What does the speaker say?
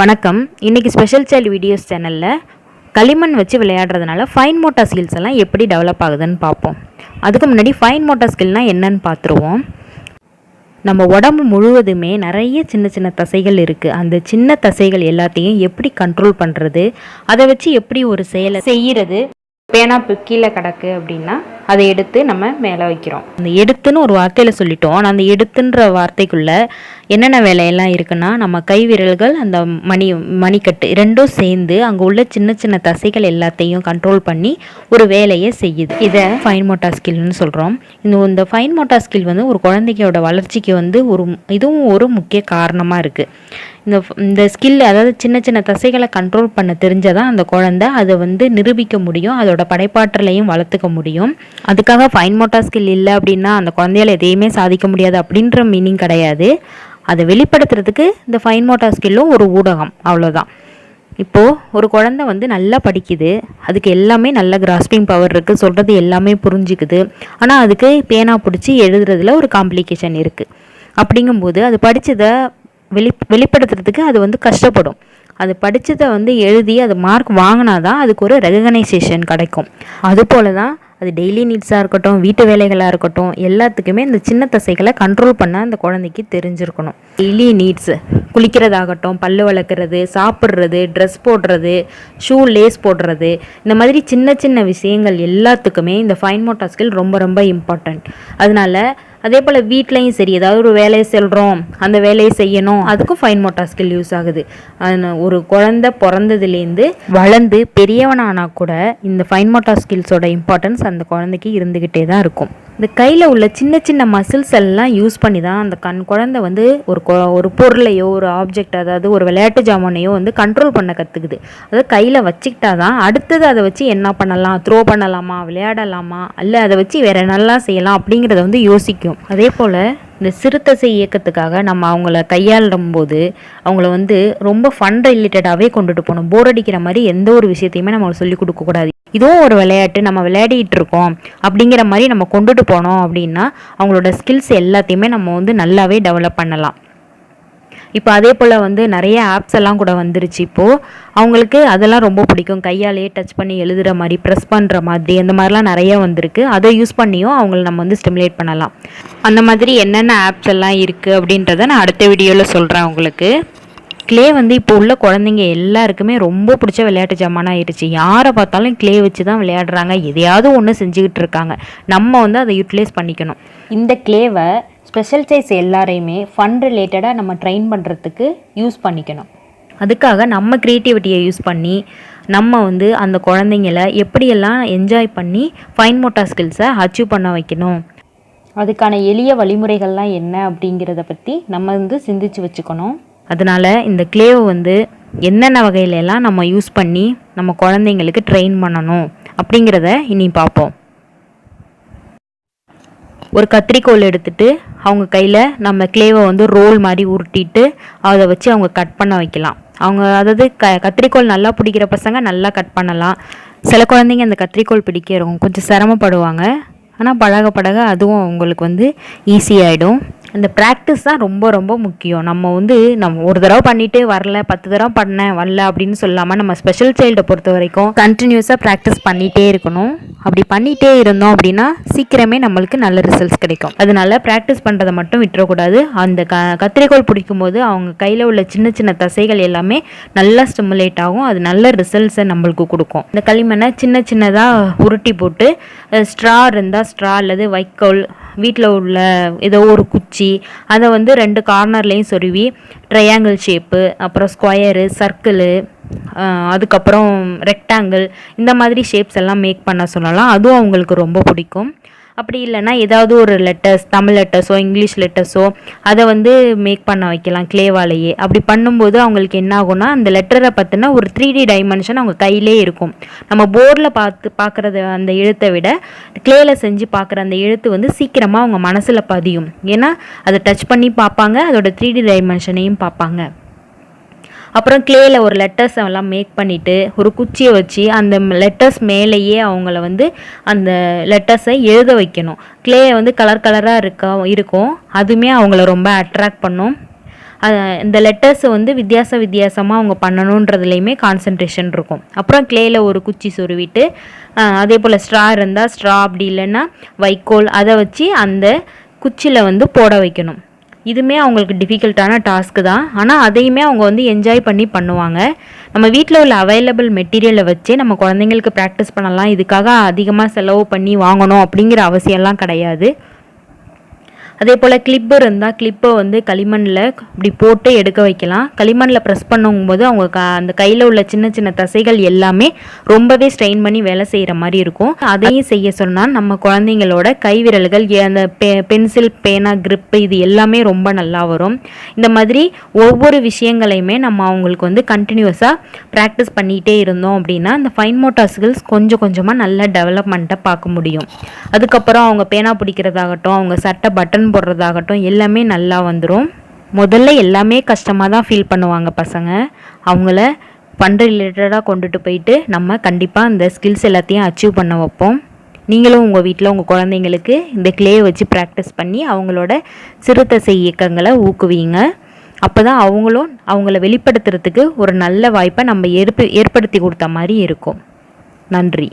வணக்கம். இன்றைக்கி special child videos சேனலில் களிமண் வச்சு விளையாடுறதுனால ஃபைன் மோட்டார் ஸ்கில்ஸ் எல்லாம் எப்படி டெவலப் ஆகுதுன்னு பார்ப்போம். அதுக்கு முன்னாடி ஃபைன் மோட்டார் ஸ்கில்னால் என்னன்னு பார்த்துருவோம். நம்ம உடம்பு முழுவதுமே நிறைய சின்ன சின்ன தசைகள் இருக்குது. அந்த சின்ன தசைகள் எல்லாத்தையும் எப்படி கண்ட்ரோல் பண்ணுறது, அதை வச்சு எப்படி ஒரு செயலை செய்கிறது. பேனா கீழே கிடக்கு அப்படின்னா அதை எடுத்து நம்ம மேலே வைக்கிறோம். அந்த எடுத்துன்னு ஒரு வார்த்தையில் சொல்லிட்டோம். ஆனால் அந்த எடுத்துன்ற வார்த்தைக்குள்ளே என்னென்ன வேலையெல்லாம் இருக்குன்னா, நம்ம கை விரல்கள் அந்த மணிக்கட்டு ரெண்டும் சேர்ந்து அங்கே உள்ள சின்ன சின்ன தசைகள் எல்லாத்தையும் கண்ட்ரோல் பண்ணி ஒரு வேலையை செய்யுது. இதை ஃபைன் மோட்டார் ஸ்கில்னு சொல்கிறோம். இந்த ஃபைன் மோட்டார் ஸ்கில் ஒரு குழந்தையோட வளர்ச்சிக்கு இதுவும் ஒரு முக்கிய காரணமாக இருக்குது. இந்த ஸ்கில், அதாவது சின்ன சின்ன தசைகளை கண்ட்ரோல் பண்ண தெரிஞ்சதான் அந்த குழந்தை அதை நிரூபிக்க முடியும், அதோட படைப்பாற்றலையும் வளர்த்துக்க முடியும். அதுக்காக ஃபைன் மோட்டார் ஸ்கில் இல்லை அப்படின்னா அந்த குழந்தையால் எதையுமே சாதிக்க முடியாது அப்படின்ற மீனிங் கிடையாது. அதை வெளிப்படுத்துறதுக்கு இந்த ஃபைன் மோட்டார் ஸ்கில்லும் ஒரு ஊடகம், அவ்வளோதான். இப்போது ஒரு குழந்தை நல்லா படிக்குது, அதுக்கு எல்லாமே நல்ல கிராஸ்பிங் பவர் இருக்குது, சொல்கிறது எல்லாமே புரிஞ்சுக்குது. ஆனால் அதுக்கு பேனா பிடிச்சி எழுதுறதுல ஒரு காம்ப்ளிகேஷன் இருக்குது. அப்படிங்கும்போது அது படித்ததை வெளிப்படுத்துறதுக்கு அது கஷ்டப்படும். அது படித்ததை எழுதி அது மார்க் வாங்கினா தான் அதுக்கு ஒரு ரெகனைசேஷன் கிடைக்கும். அதுபோல தான் அது டெய்லி நீட்ஸாக இருக்கட்டும், வீட்டு வேலைகளாக இருக்கட்டும், எல்லாத்துக்குமே இந்த சின்ன தசைகளை கண்ட்ரோல் பண்ண அந்த குழந்தைக்கு தெரிஞ்சிருக்கணும். டெய்லி நீட்ஸு, குளிக்கிறதாகட்டும், பல்லு வளர்க்குறது, சாப்பிட்றது, ட்ரெஸ் போடுறது, ஷூ லேஸ் போடுறது, இந்த மாதிரி சின்ன சின்ன விஷயங்கள் எல்லாத்துக்குமே இந்த ஃபைன் மோட்டார் ஸ்கில் ரொம்ப ரொம்ப இம்பார்ட்டண்ட். அதனால அதே போல் வீட்லேயும் சரி, ஏதாவது ஒரு வேலையை சொல்கிறோம், அந்த வேலையை செய்யணும், அதுக்கும் ஃபைன் மோட்டார் ஸ்கில் யூஸ் ஆகுது. ஒரு குழந்தை பிறந்ததுலேருந்து வளர்ந்து பெரியவனானா கூட இந்த ஃபைன் மோட்டார் ஸ்கில்ஸோட இம்பார்ட்டன்ஸ் அந்த குழந்தைக்கு இருந்துக்கிட்டே தான் இருக்கும். இந்த கையில் உள்ள சின்ன சின்ன மசில்ஸ் எல்லாம் யூஸ் பண்ணி தான் அந்த குழந்தை ஒரு பொருளையோ ஒரு ஆப்ஜெக்ட், அதாவது ஒரு விளையாட்டு ஜாமானையோ கண்ட்ரோல் பண்ண கற்றுக்குது. அதாவது கையில் வச்சுக்கிட்டா தான் அடுத்தது அதை வச்சு என்ன பண்ணலாம், த்ரோ பண்ணலாமா, விளையாடலாமா, இல்லை அதை வச்சு வேறு என்னெல்லாம் செய்யலாம் அப்படிங்கிறத யோசிக்கும். அதே போல் இந்த சிறுத்தசை இயக்கத்துக்காக நம்ம அவங்கள கையாளும் போது அவங்கள ரொம்ப ஃபன் ரிலேட்டடாகவே கொண்டுட்டு போகணும். போர் அடிக்கிற மாதிரி எந்த ஒரு விஷயத்தையுமே நம்ம சொல்லிக் கொடுக்கக்கூடாது. இதுவும் ஒரு விளையாட்டு, நம்ம விளையாடிட்டு இருக்கோம் அப்படிங்கிற மாதிரி நம்ம கொண்டுட்டு போனோம் அப்படின்னா அவங்களோட ஸ்கில்ஸ் எல்லாத்தையுமே நம்ம நல்லாவே டெவலப் பண்ணலாம். இப்போ அதே போல் நிறைய ஆப்ஸ் எல்லாம் கூட வந்துருச்சு. இப்போது அவங்களுக்கு அதெல்லாம் ரொம்ப பிடிக்கும். கையாலேயே டச் பண்ணி எழுதுகிற மாதிரி, ப்ரெஸ் பண்ணுற மாதிரி, அந்த மாதிரிலாம் நிறைய வந்திருக்கு. அதை யூஸ் பண்ணியும் அவங்கள நம்ம ஸ்டிமுலேட் பண்ணலாம். அந்த மாதிரி என்னென்ன ஆப்ஸ் எல்லாம் இருக்குது அப்படின்றத நான் அடுத்த வீடியோவில் சொல்கிறேன் உங்களுக்கு. கிளே இப்போ உள்ள குழந்தைங்க எல்லாருக்குமே ரொம்ப பிடிச்ச விளையாட்டு ஜாமானாக ஆயிடுச்சு. யாரை பார்த்தாலும் கிளே வச்சு தான் விளையாடுறாங்க, எதையாவது ஒன்று செஞ்சுக்கிட்டு இருக்காங்க. நம்ம அதை யூட்டிலைஸ் பண்ணிக்கணும். இந்த கிளேவை ஸ்பெஷல் சைஸ் எல்லாரையுமே ஃபன் ரிலேட்டடாக நம்ம ட்ரெயின் பண்ணுறதுக்கு யூஸ் பண்ணிக்கணும். அதுக்காக நம்ம க்ரியேட்டிவிட்டியை யூஸ் பண்ணி நம்ம அந்த குழந்தைங்கள எப்படியெல்லாம் என்ஜாய் பண்ணி ஃபைன் மோட்டார் ஸ்கில்ஸை அச்சீவ் பண்ண வைக்கணும், அதுக்கான எளிய வழிமுறைகள்லாம் என்ன அப்படிங்கிறத பற்றி நம்ம சிந்திச்சு வச்சுக்கணும். அதனால் இந்த கிளேவை என்னென்ன வகையிலெல்லாம் நம்ம யூஸ் பண்ணி நம்ம குழந்தைங்களுக்கு ட்ரெயின் பண்ணணும் அப்படிங்கிறத இனி பார்ப்போம். ஒரு கத்திரிக்கோல் எடுத்துகிட்டு அவங்க கையில் நம்ம கிளேவை ரோல் மாதிரி உருட்டிட்டு அதை வச்சு அவங்க கட் பண்ண வைக்கலாம். அதாவது கத்திரிக்கோல் நல்லா பிடிக்கிற பசங்க நல்லா கட் பண்ணலாம். சில குழந்தைங்க அந்த கத்திரிக்கோல் பிடிக்கிறவங்க கொஞ்சம் சிரமப்படுவாங்க. ஆனால் பழக பழக அதுவும் அவங்களுக்கு ஈஸியாகிடும். இந்த ப்ராக்டிஸ் தான் ரொம்ப ரொம்ப முக்கியம். நம்ம ஒரு தடவை பண்ணிவிட்டு வரல, 10 தடவை பண்ணேன் வரல அப்படின்னு சொல்லாமல் நம்ம ஸ்பெஷல் சைல்டை பொறுத்த வரைக்கும் கண்டினியூஸாக ப்ராக்டிஸ் பண்ணிகிட்டே இருக்கணும். அப்படி பண்ணிகிட்டே இருந்தோம் அப்படின்னா சீக்கிரமே நம்மளுக்கு நல்ல ரிசல்ட்ஸ் கிடைக்கும். அதனால ப்ராக்டிஸ் பண்ணுறதை மட்டும் விட்டுறக்கூடாது. அந்த கத்திரிக்கோல் பிடிக்கும் போது அவங்க கையில் உள்ள சின்ன சின்ன தசைகள் எல்லாமே நல்லா ஸ்டிமுலேட் ஆகும். அது நல்ல ரிசல்ட்ஸை நம்மளுக்கு கொடுக்கும். இந்த களிமண்ணை சின்ன சின்னதாக உருட்டி போட்டு ஸ்ட்ரா இருந்தால் ஸ்ட்ரா அல்லது வைக்கோல், வீட்டில் உள்ள ஏதோ ஒரு குச்சி, அதை 2 கார்னர்லேயும் சொருவி ட்ரையாங்கிள் ஷேப்பு, அப்புறம் ஸ்கொயரு, சர்க்கிளு, அதுக்கப்புறம் ரெக்டாங்கிள், இந்த மாதிரி ஷேப்ஸ் எல்லாம் மேக் பண்ண சொல்லலாம். அதுவும் அவங்களுக்கு ரொம்ப பிடிக்கும். அப்படி இல்லைன்னா ஏதாவது ஒரு லெட்டர்ஸ், தமிழ் லெட்டர்ஸோ இங்கிலீஷ் லெட்டர்ஸோ அதை மேக் பண்ண வைக்கலாம் கிளேவாலேயே. அப்படி பண்ணும்போது அவங்களுக்கு என்ன ஆகும்னா அந்த லெட்டரை பற்றின ஒரு 3D டைமென்ஷன் அவங்க கையிலே இருக்கும். நம்ம போர்டில் பார்க்குறது அந்த எழுத்தை விட கிளேயில் செஞ்சு பார்க்குற அந்த எழுத்து சீக்கிரமாக அவங்க மனசில் பதியும். ஏன்னா அதை டச் பண்ணி பார்ப்பாங்க, அதோட 3D டைமென்ஷனையும் பார்ப்பாங்க. அப்புறம் கிளேயில் ஒரு லெட்டர்ஸ் எல்லாம் மேக் பண்ணிவிட்டு ஒரு குச்சியை வச்சு அந்த லெட்டர்ஸ் மேலேயே அவங்கள அந்த லெட்டர்ஸை எழுத வைக்கணும். கிளே கலர் கலராக இருக்கும், அதுவுமே அவங்கள ரொம்ப அட்ராக்ட் பண்ணும். இந்த லெட்டர்ஸை வந்து வித்தியாசமாக அவங்க பண்ணணுன்றதுலேயுமே கான்சன்ட்ரேஷன் இருக்கும். அப்புறம் க்ளேயில் ஒரு குச்சி சொருவிட்டு அதே போல் ஸ்ட்ரா இருந்தால் ஸ்ட்ரா, அப்படி இல்லைன்னா வைக்கோல் அதை வச்சு அந்த குச்சியில் வந்து போட வைக்கணும். இதுவுமே அவங்களுக்கு டிஃபிகல்ட்டான டாஸ்க்கு தான். ஆனால் அதையுமே அவங்க வந்து என்ஜாய் பண்ணி பண்ணுவாங்க. நம்ம வீட்டில் உள்ள அவைலபிள் மெட்டீரியலை வச்சே நம்ம குழந்தைங்களுக்கு ப்ராக்டிஸ் பண்ணலாம். இதுக்காக அதிகமாக செலவு பண்ணி வாங்கணும் அப்படிங்கிற அவசியம்லாம் கிடையாது. அதே போல் கிளிப்பு இருந்தால் கிளிப்பை வந்து களிமண்ணில் இப்படி போட்டு எடுக்க வைக்கலாம். களிமண்ணில் ப்ரெஸ் பண்ணும்போது அவங்க அந்த கையில் உள்ள சின்ன சின்ன தசைகள் எல்லாமே ரொம்பவே ஸ்ட்ரெயின் பண்ணி வேலை செய்கிற மாதிரி இருக்கும். அதையும் செய்ய சொன்னால் நம்ம குழந்தைங்களோட கை விரல்கள், அந்த பென்சில், பேனா கிரிப்பு இது எல்லாமே ரொம்ப நல்லா வரும். இந்த மாதிரி ஒவ்வொரு விஷயங்களையுமே நம்ம அவங்களுக்கு வந்து கண்டினியூஸாக ப்ராக்டிஸ் பண்ணிகிட்டே இருந்தோம் அப்படின்னா அந்த ஃபைன் மோட்டார் ஸ்கில்ஸ் கொஞ்சம் கொஞ்சமாக நல்ல டெவலப்மெண்ட்டை பார்க்க முடியும். அதுக்கப்புறம் அவங்க பேனா பிடிக்கிறதாகட்டும், அவங்க சட்டை பட்டன் போடுறதாகட்டும் எல்லாமே நல்லா வந்துடும். முதல்ல எல்லாமே கஷ்டமாக தான் ஃபீல் பண்ணுவாங்க பசங்க. அவங்கள பண்ணுற ரிலேட்டடாக கொண்டுட்டு போயிட்டு நம்ம கண்டிப்பாக அந்த ஸ்கில்ஸ் எல்லாத்தையும் அச்சீவ் பண்ண வைப்போம். நீங்களும் உங்கள் வீட்டில் உங்கள் குழந்தைங்களுக்கு இந்த கிளேயை வச்சு ப்ராக்டிஸ் பண்ணி அவங்களோட சிறுதசை இயக்கங்களை ஊக்குவீங்க. அப்போ தான் அவங்களும் அவங்கள வெளிப்படுத்துறதுக்கு ஒரு நல்ல வாய்ப்பை நம்ம ஏற்படுத்தி கொடுத்த மாதிரி இருக்கும். நன்றி.